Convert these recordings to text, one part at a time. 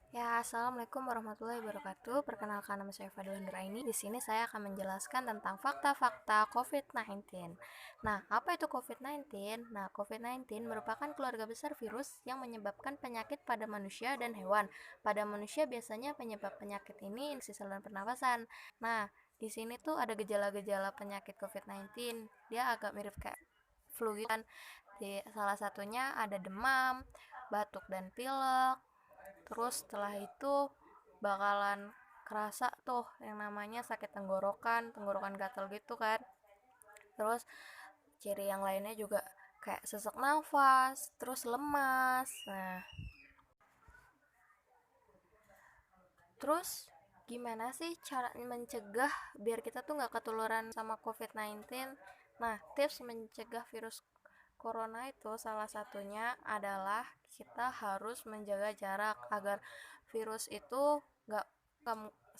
Ya, assalamualaikum warahmatullahi wabarakatuh. Perkenalkan, nama saya Fadila Nuraini. Di sini saya akan menjelaskan tentang fakta-fakta COVID-19. Nah, apa itu COVID-19? Nah, COVID-19 merupakan keluarga besar virus yang menyebabkan penyakit pada manusia dan hewan. Pada manusia biasanya penyebab penyakit ini infeksi saluran pernafasan. Nah, di sini tuh ada gejala-gejala penyakit COVID-19. Dia agak mirip kayak flu gitu kan. Di salah satunya ada demam, batuk dan pilek. Terus setelah itu bakalan kerasa tuh yang namanya sakit tenggorokan, tenggorokan gatal gitu kan. Terus ciri yang lainnya juga kayak sesak nafas, terus lemas. Nah, terus gimana sih cara mencegah biar kita tuh nggak ketularan sama COVID-19? Nah, tips mencegah virus corona itu salah satunya adalah kita harus menjaga jarak agar virus itu nggak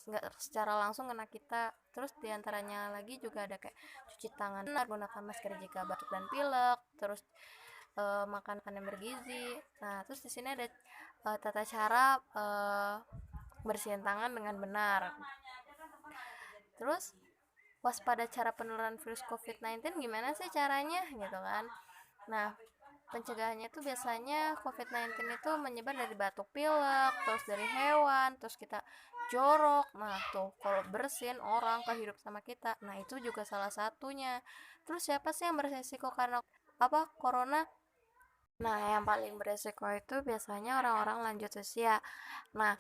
nggak secara langsung kena kita. Terus diantaranya lagi juga ada kayak cuci tangan benar, gunakan masker jika batuk dan pilek, terus makan makanan yang bergizi. Nah, terus di sini ada tata cara bersihin tangan dengan benar. Terus waspada cara penularan virus COVID-19 gimana sih caranya gitu kan. Nah, pencegahannya itu biasanya COVID-19 itu menyebar dari batuk pilek, terus dari hewan, terus kita jorok. Nah, tuh kalau bersin orang kehidup sama kita. Nah, itu juga salah satunya. Terus siapa sih yang beresiko karena corona? Nah, yang paling beresiko itu biasanya orang-orang lanjut usia. Nah,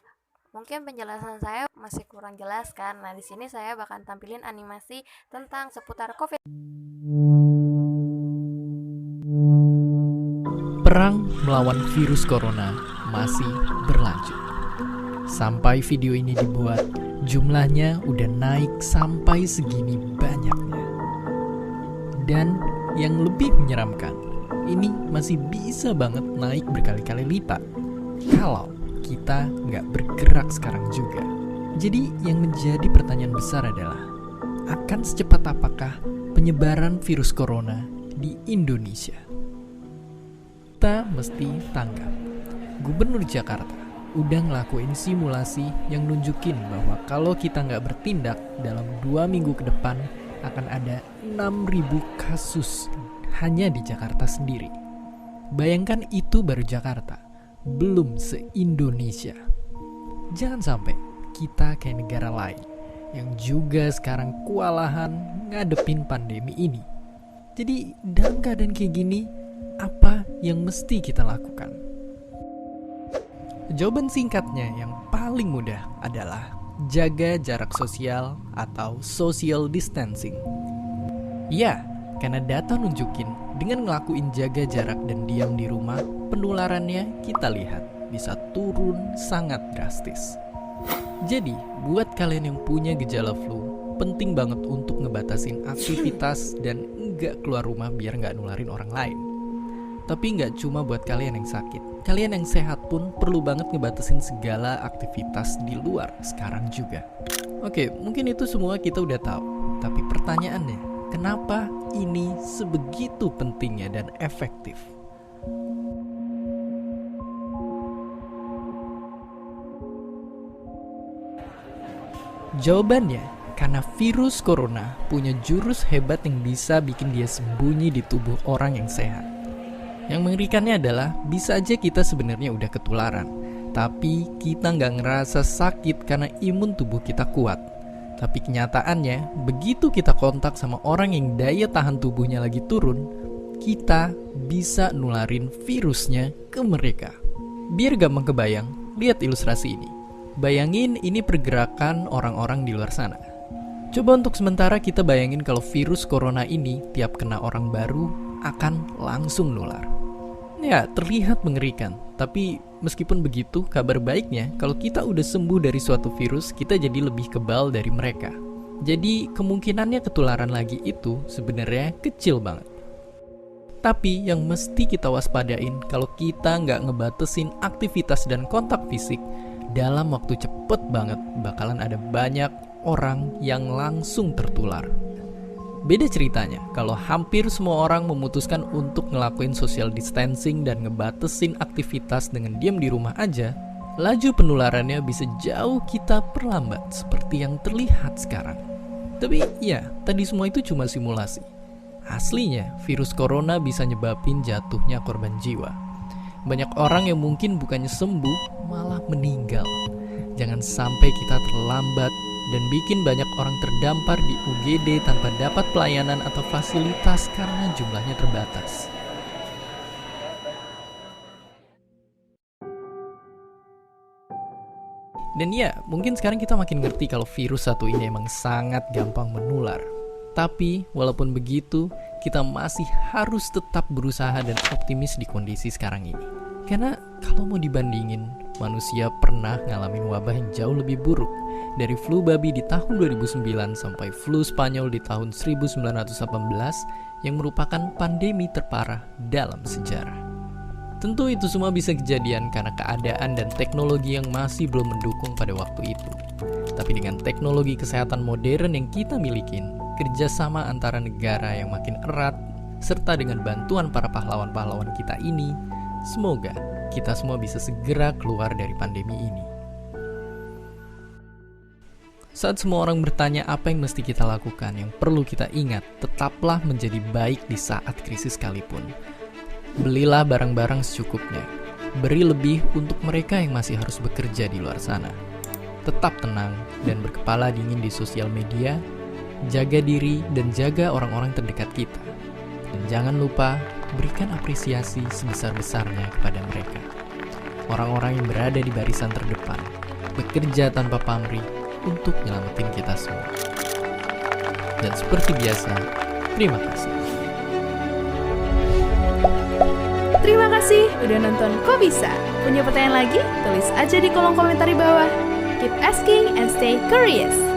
mungkin penjelasan saya masih kurang jelas kan. Nah, di sini saya bakal tampilin animasi tentang seputar COVID. Perang melawan virus corona masih berlanjut. Sampai video ini dibuat, jumlahnya udah naik sampai segini banyaknya. Dan yang lebih menyeramkan, ini masih bisa banget naik berkali-kali lipat kalau kita nggak bergerak sekarang juga. Jadi yang menjadi pertanyaan besar adalah, akan secepat apakah penyebaran virus corona di Indonesia? Kita mesti tanggap. Gubernur Jakarta udah ngelakuin simulasi yang nunjukin bahwa kalau kita nggak bertindak dalam 2 minggu ke depan akan ada 6.000 kasus hanya di Jakarta sendiri. Bayangkan itu baru Jakarta, belum se-Indonesia. Jangan sampai kita kayak negara lain yang juga sekarang kewalahan ngadepin pandemi ini. Jadi dalam keadaan kayak gini, apa yang mesti kita lakukan? Jawaban singkatnya yang paling mudah adalah jaga jarak sosial atau social distancing. Ya, karena data nunjukin dengan ngelakuin jaga jarak dan diam di rumah, penularannya kita lihat bisa turun sangat drastis. Jadi, buat kalian yang punya gejala flu, penting banget untuk ngebatasin aktivitas dan nggak keluar rumah biar nggak nularin orang lain. Tapi nggak cuma buat kalian yang sakit. Kalian yang sehat pun perlu banget ngebatasin segala aktivitas di luar sekarang juga. Oke, mungkin itu semua kita udah tahu. Tapi pertanyaannya, kenapa ini sebegitu pentingnya dan efektif? Jawabannya, karena virus corona punya jurus hebat yang bisa bikin dia sembunyi di tubuh orang yang sehat. Yang mengerikannya adalah bisa aja kita sebenarnya udah ketularan, tapi kita nggak ngerasa sakit karena imun tubuh kita kuat. Tapi kenyataannya, begitu kita kontak sama orang yang daya tahan tubuhnya lagi turun, kita bisa nularin virusnya ke mereka. Biar gampang kebayang, lihat ilustrasi ini. Bayangin ini pergerakan orang-orang di luar sana. Coba untuk sementara kita bayangin kalau virus corona ini tiap kena orang baru akan langsung nular. Ya, terlihat mengerikan. Tapi meskipun begitu, kabar baiknya kalau kita udah sembuh dari suatu virus, kita jadi lebih kebal dari mereka. Jadi kemungkinannya ketularan lagi itu sebenarnya kecil banget. Tapi yang mesti kita waspadain kalau kita nggak ngebatasin aktivitas dan kontak fisik, dalam waktu cepet banget bakalan ada banyak orang yang langsung tertular. Beda ceritanya kalau hampir semua orang memutuskan untuk ngelakuin social distancing dan ngebatasin aktivitas dengan diam di rumah aja, laju penularannya bisa jauh kita perlambat seperti yang terlihat sekarang. Tapi ya, tadi semua itu cuma simulasi. Aslinya, virus corona bisa nyebabin jatuhnya korban jiwa. Banyak orang yang mungkin bukannya sembuh, malah meninggal. Jangan sampai kita terlambat dan bikin banyak orang terdampar di UGD tanpa dapat pelayanan atau fasilitas karena jumlahnya terbatas. Dan ya, mungkin sekarang kita makin ngerti kalau virus satu ini emang sangat gampang menular. Tapi, walaupun begitu, kita masih harus tetap berusaha dan optimis di kondisi sekarang ini. Karena kalau mau dibandingin, manusia pernah ngalamin wabah yang jauh lebih buruk. Dari flu babi di tahun 2009 sampai flu Spanyol di tahun 1918 yang merupakan pandemi terparah dalam sejarah. Tentu itu semua bisa kejadian karena keadaan dan teknologi yang masih belum mendukung pada waktu itu. Tapi dengan teknologi kesehatan modern yang kita miliki, kerjasama antara negara yang makin erat, serta dengan bantuan para pahlawan-pahlawan kita ini, semoga kita semua bisa segera keluar dari pandemi ini. Saat semua orang bertanya apa yang mesti kita lakukan, yang perlu kita ingat, tetaplah menjadi baik di saat krisis sekalipun. Belilah barang-barang secukupnya. Beri lebih untuk mereka yang masih harus bekerja di luar sana. Tetap tenang dan berkepala dingin di sosial media. Jaga diri dan jaga orang-orang terdekat kita. Dan jangan lupa berikan apresiasi sebesar-besarnya kepada mereka. Orang-orang yang berada di barisan terdepan, bekerja tanpa pamrih untuk nyelamatin kita semua. Dan seperti biasa, terima kasih. Terima kasih udah nonton Kok Bisa. Punya pertanyaan lagi? Tulis aja di kolom komentar di bawah. Keep asking and stay curious.